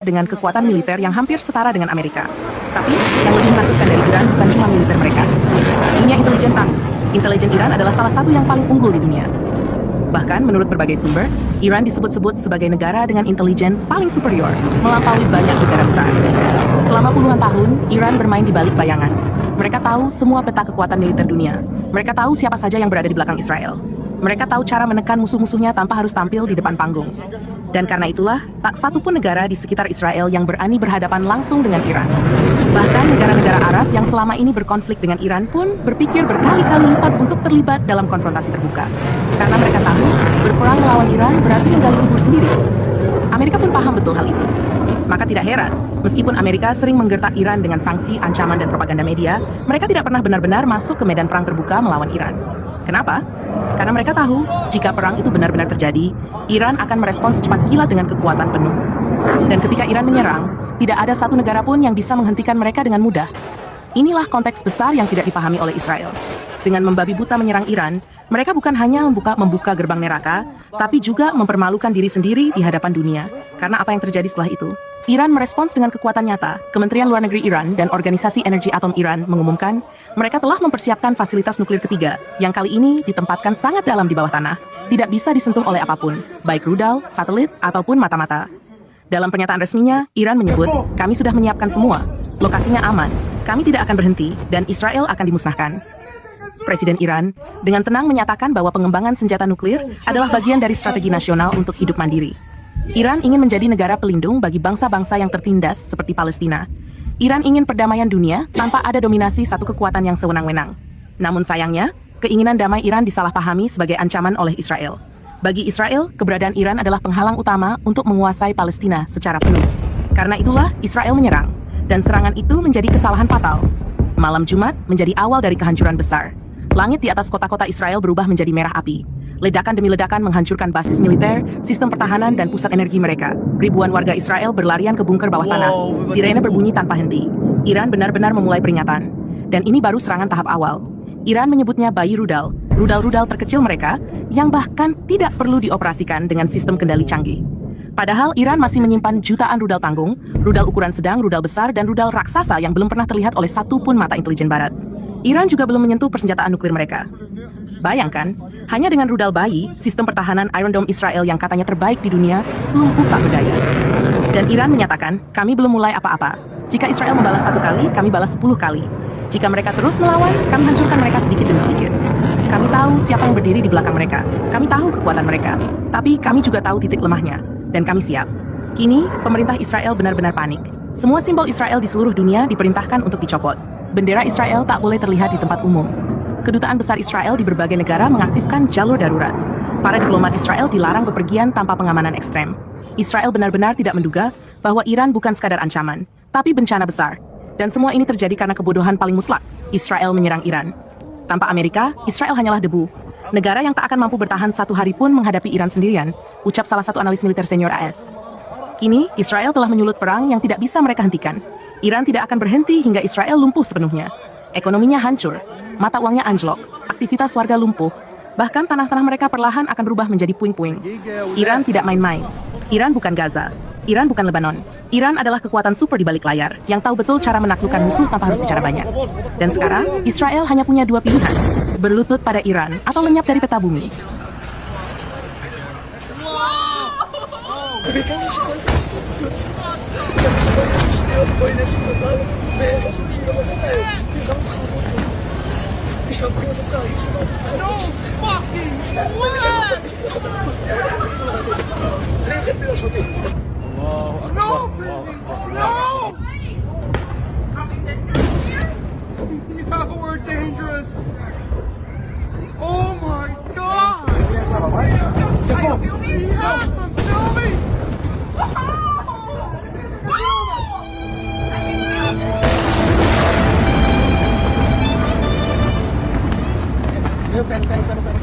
dengan kekuatan militer yang hampir setara dengan Amerika. Tapi, yang lebih menakutkan dari Iran bukan cuma militer mereka. Dunia intelijen tahu, intelijen Iran adalah salah satu yang paling unggul di dunia. Bahkan, menurut berbagai sumber, Iran disebut-sebut sebagai negara dengan intelijen paling superior, melampaui banyak negara besar. Selama puluhan tahun, Iran bermain di balik bayangan. Mereka tahu semua peta kekuatan militer dunia. Mereka tahu siapa saja yang berada di belakang Israel. Mereka tahu cara menekan musuh-musuhnya tanpa harus tampil di depan panggung. Dan karena itulah, tak satu pun negara di sekitar Israel yang berani berhadapan langsung dengan Iran. Bahkan negara-negara Arab yang selama ini berkonflik dengan Iran pun berpikir berkali-kali lipat untuk terlibat dalam konfrontasi terbuka. Karena mereka tahu, berperang melawan Iran berarti menggali kubur sendiri. Amerika pun paham betul hal itu. Maka tidak heran, meskipun Amerika sering menggertak Iran dengan sanksi, ancaman, dan propaganda media, mereka tidak pernah benar-benar masuk ke medan perang terbuka melawan Iran. Kenapa? Karena mereka tahu, jika perang itu benar-benar terjadi, Iran akan merespons secepat kilat dengan kekuatan penuh. Dan ketika Iran menyerang, tidak ada satu negara pun yang bisa menghentikan mereka dengan mudah. Inilah konteks besar yang tidak dipahami oleh Israel. Dengan membabi buta menyerang Iran, mereka bukan hanya membuka gerbang neraka, tapi juga mempermalukan diri sendiri di hadapan dunia. Karena apa yang terjadi setelah itu? Iran merespons dengan kekuatan nyata. Kementerian Luar Negeri Iran dan Organisasi Energi Atom Iran mengumumkan mereka telah mempersiapkan fasilitas nuklir ketiga yang kali ini ditempatkan sangat dalam di bawah tanah, tidak bisa disentuh oleh apapun, baik rudal, satelit, ataupun mata-mata. Dalam pernyataan resminya, Iran menyebut, kami sudah menyiapkan semua, lokasinya aman, kami tidak akan berhenti, dan Israel akan dimusnahkan. Presiden Iran dengan tenang menyatakan bahwa pengembangan senjata nuklir adalah bagian dari strategi nasional untuk hidup mandiri. Iran ingin menjadi negara pelindung bagi bangsa-bangsa yang tertindas seperti Palestina. Iran ingin perdamaian dunia tanpa ada dominasi satu kekuatan yang sewenang-wenang. Namun sayangnya, keinginan damai Iran disalahpahami sebagai ancaman oleh Israel. Bagi Israel, keberadaan Iran adalah penghalang utama untuk menguasai Palestina secara penuh. Karena itulah Israel menyerang, dan serangan itu menjadi kesalahan fatal. Malam Jumat menjadi awal dari kehancuran besar. Langit di atas kota-kota Israel berubah menjadi merah api. Ledakan demi ledakan menghancurkan basis militer, sistem pertahanan, dan pusat energi mereka. Ribuan warga Israel berlarian ke bunker bawah tanah. Sirene berbunyi tanpa henti. Iran benar-benar memulai peringatan. Dan ini baru serangan tahap awal. Iran menyebutnya bayi rudal. Rudal-rudal terkecil mereka yang bahkan tidak perlu dioperasikan dengan sistem kendali canggih. Padahal Iran masih menyimpan jutaan rudal tanggung, rudal ukuran sedang, rudal besar, dan rudal raksasa yang belum pernah terlihat oleh satu pun mata intelijen barat. Iran juga belum menyentuh persenjataan nuklir mereka. Bayangkan, hanya dengan rudal bayi, sistem pertahanan Iron Dome Israel yang katanya terbaik di dunia, lumpuh tak berdaya. Dan Iran menyatakan, kami belum mulai apa-apa. Jika Israel membalas 1 kali, kami balas 10 kali. Jika mereka terus melawan, kami hancurkan mereka sedikit demi sedikit. Kami tahu siapa yang berdiri di belakang mereka. Kami tahu kekuatan mereka. Tapi kami juga tahu titik lemahnya. Dan kami siap. Kini, pemerintah Israel benar-benar panik. Semua simbol Israel di seluruh dunia diperintahkan untuk dicopot. Bendera Israel tak boleh terlihat di tempat umum. Kedutaan besar Israel di berbagai negara mengaktifkan jalur darurat. Para diplomat Israel dilarang bepergian tanpa pengamanan ekstrem. Israel benar-benar tidak menduga bahwa Iran bukan sekadar ancaman, tapi bencana besar. Dan semua ini terjadi karena kebodohan paling mutlak. Israel menyerang Iran. Tanpa Amerika, Israel hanyalah debu. Negara yang tak akan mampu bertahan 1 hari pun menghadapi Iran sendirian, ucap salah satu analis militer senior AS. Kini, Israel telah menyulut perang yang tidak bisa mereka hentikan. Iran tidak akan berhenti hingga Israel lumpuh sepenuhnya. Ekonominya hancur, mata uangnya anjlok, aktivitas warga lumpuh, bahkan tanah-tanah mereka perlahan akan berubah menjadi puing-puing. Iran tidak main-main. Iran bukan Gaza. Iran bukan Lebanon. Iran adalah kekuatan super di balik layar, yang tahu betul cara menaklukkan musuh tanpa harus bicara banyak. Dan sekarang, Israel hanya punya 2 pilihan, berlutut pada Iran atau lenyap dari peta bumi. We're dangerous. Oh my God! Yes, I'm filming. Pen.